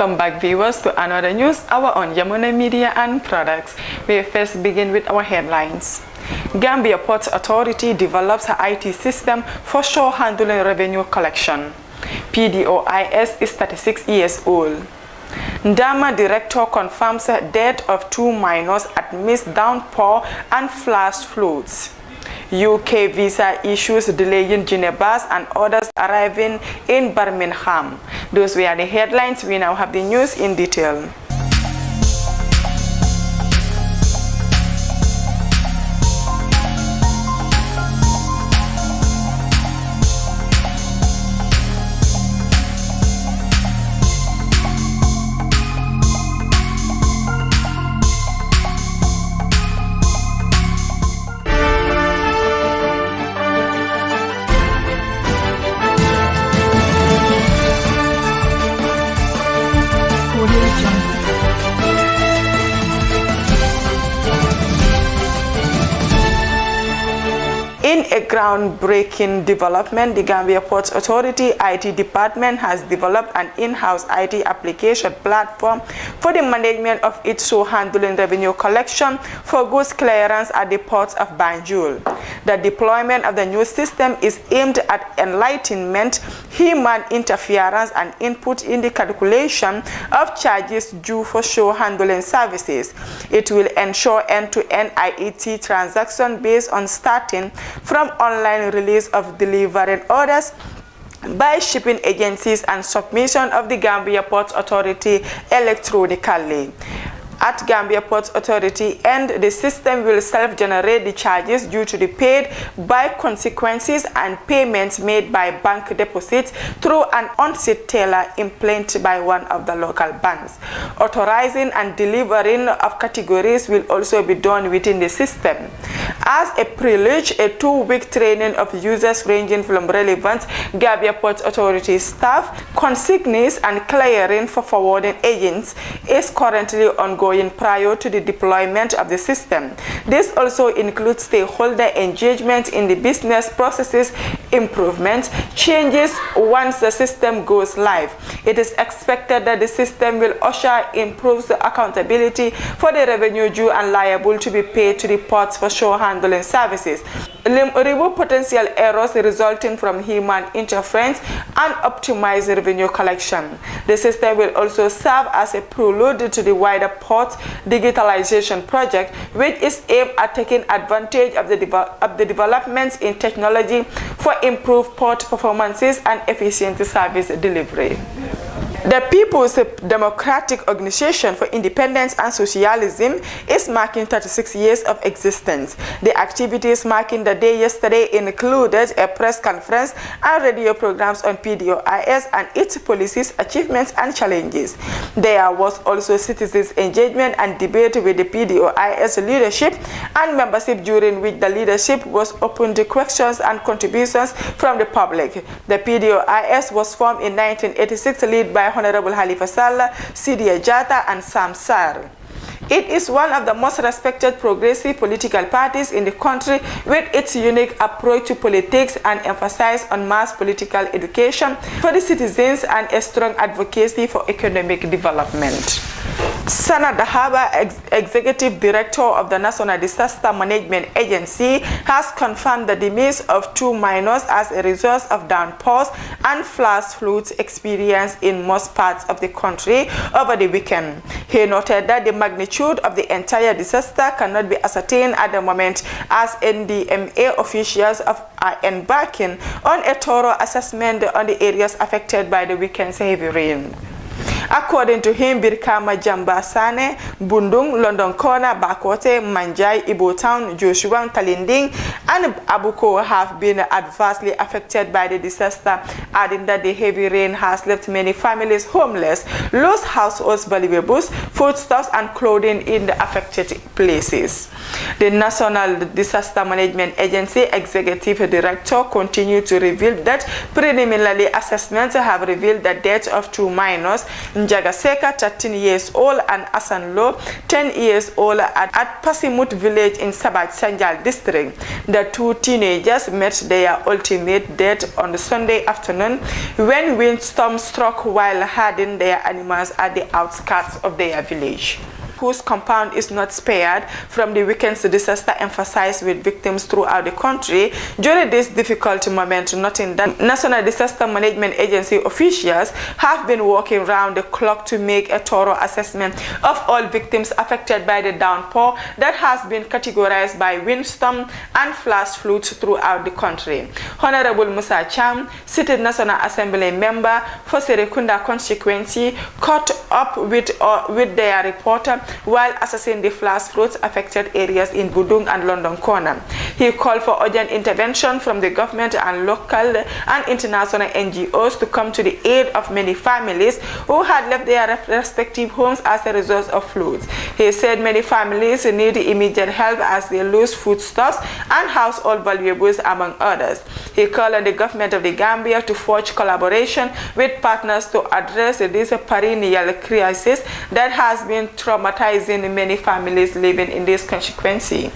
Welcome back, viewers, to another news hour on Yamuna Media and Products. We first begin with our headlines. Gambia Ports Authority develops her IT system for shore handling revenue collection. PDOIS is 36 years old. Ndama director confirms the death of 2 minors amidst downpour and flash floods. UK visa issues delaying Genevas and others arriving in Birmingham. Those were the headlines. We now have the news in detail. In a groundbreaking development, the Gambia Ports Authority IT department has developed an in-house IT application platform for the management of its shore handling revenue collection for goods clearance at the ports of Banjul. The deployment of the new system is aimed at enlightenment, human interference, and input in the calculation of charges due for shore handling services. It will ensure end-to-end IET transaction based on starting from online release of delivering orders by shipping agencies and submission of the Gambia Ports Authority electronically. At Gambia Ports Authority, and the system will self-generate the charges due to the paid by consequences and payments made by bank deposits through an on-site teller implanted by one of the local banks. Authorizing and delivering of categories will also be done within the system. As a prelude, a 2-week training of users ranging from relevant Gambia Ports Authority staff, consignees, and clearing for forwarding agents is currently ongoing prior to the deployment of the system. This also includes stakeholder engagement in the business processes improvement changes once the system goes live. It is expected that the system will usher improves the accountability for the revenue due and liable to be paid to the ports for shore handling services, remove potential errors resulting from human interference, and optimize revenue collection. The system will also serve as a prelude to the wider port digitalization project, which is aimed at taking advantage of the developments in technology for improved port performances and efficient service delivery. The People's Democratic Organization for Independence and Socialism is marking 36 years of existence. The activities marking the day yesterday included a press conference and radio programs on PDOIS and its policies, achievements, and challenges. There was also citizens' engagement and debate with the PDOIS leadership and membership, during which the leadership was open to questions and contributions from the public. The PDOIS was formed in 1986, led by Honorable Halifa Sallah, Sidia Jata, and Sam Sarr. It is one of the most respected progressive political parties in the country, with its unique approach to politics and emphasis on mass political education for the citizens and a strong advocacy for economic development. Sana Dahaba, Executive Director of the National Disaster Management Agency, has confirmed the demise of 2 minors as a result of downpours and flash floods experienced in most parts of the country over the weekend. He noted that the magnitude of the entire disaster cannot be ascertained at the moment, as NDMA officials are embarking on a thorough assessment on the areas affected by the weekend's heavy rain. According to him, Birkama Jambasane, Bundung, London Corner, Bakote, Manjai, Ibo Town, Joshua, Talinding, and Abuko have been adversely affected by the disaster, adding that the heavy rain has left many families homeless, lost households, valuables, foodstuffs, and clothing in the affected places. The National Disaster Management Agency Executive Director continued to reveal that preliminary assessments have revealed the death of 2 minors Njagaseka, 13 years old, and Asan Lo, 10 years old, at Pasimut village in Sabat Sanjal district. The two teenagers met their ultimate death on Sunday afternoon when windstorm struck while herding their animals at the outskirts of their village, whose compound is not spared from the weekend's disaster, emphasized with victims throughout the country. During this difficult moment, noting that National Disaster Management Agency officials have been working round the clock to make a thorough assessment of all victims affected by the downpour that has been categorized by windstorm and flash floods throughout the country. Honorable Musa Cham, seated National Assembly member for Serekunda constituency, caught up with their reporter while assessing the flash floods affected areas in Budung and London Corner. He called for urgent intervention from the government and local and international NGOs to come to the aid of many families who had left their respective homes as a result of floods. He said many families need immediate help as they lose foodstuffs and household valuables, among others. He called on the government of the Gambia to forge collaboration with partners to address this perennial crisis that has been traumatizing many families living in this constituency.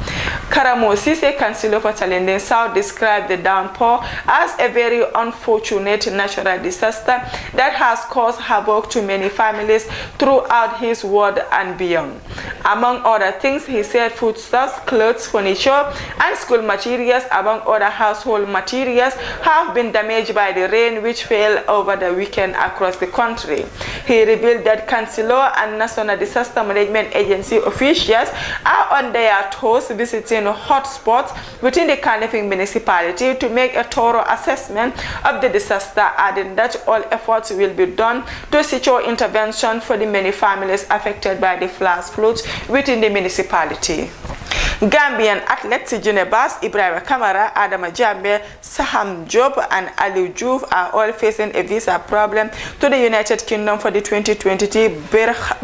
Karamo Sise, Councillor for Talending South, described the downpour as a very unfortunate natural disaster that has caused havoc to many families throughout his ward and beyond. Among other things, he said foodstuffs, clothes, furniture, and school materials, among other household materials, have been damaged by the rain which fell over the weekend across the country. He revealed that Councillor and National Disaster Management Agency officials are on their toes visiting hotspots within the Kanifing municipality to make a thorough assessment of the disaster, adding that all efforts will be done to secure intervention for the many families affected by the flash floods within the municipality. Gambian athletes Junebas, Ibrahim Kamara, Adama Jambe, Saham Job, and Ali Juve are all facing a visa problem to the United Kingdom for the 2023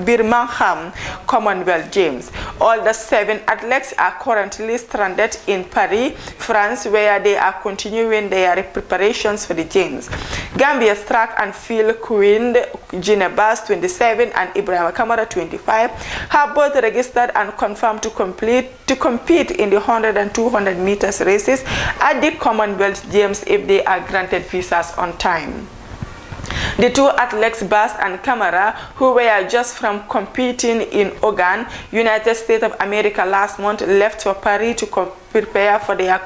Birmingham Commonwealth Games. All the 7 athletes are currently stranded in Paris, France, where they are continuing their preparations for the Games. Gambia's track and field queen Junebas, 27, and Ibrahim Kamara, 25, have both registered and confirmed to compete in the 100 and 200 meters races at the Commonwealth Games if they are granted visas on time. The two athletes, Bas and Kamara, who were just from competing in Oregon, United States of America last month, left for Paris to prepare for their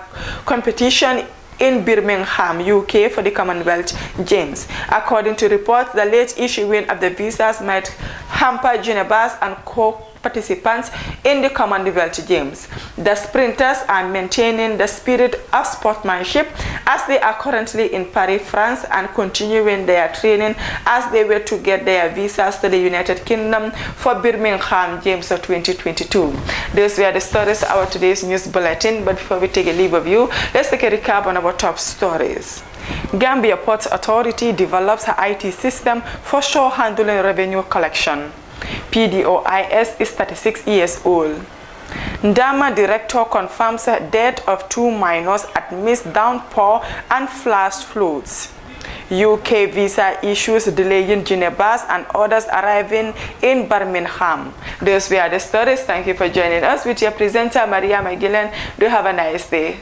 competition in Birmingham, UK for the Commonwealth Games. According to reports, the late issuing of the visas might hamper Junebas and co-participants in the Commonwealth Games. The sprinters are maintaining the spirit of sportsmanship as they are currently in Paris, France, and continuing their training as they wait to get their visas to the United Kingdom for Birmingham Games of 2022. Those were the stories of our today's news bulletin, but before we take a leave of you, let's take a recap on our top stories. Gambia Ports Authority develops her IT system for shore handling revenue collection. PDOIS is 36 years old. Ndama director confirms the death of 2 minors amidst downpour and flash floods. UK visa issues delaying Junebas and others arriving in Birmingham. Those were the stories. Thank you for joining us with your presenter Maria Magillan. Do have a nice day.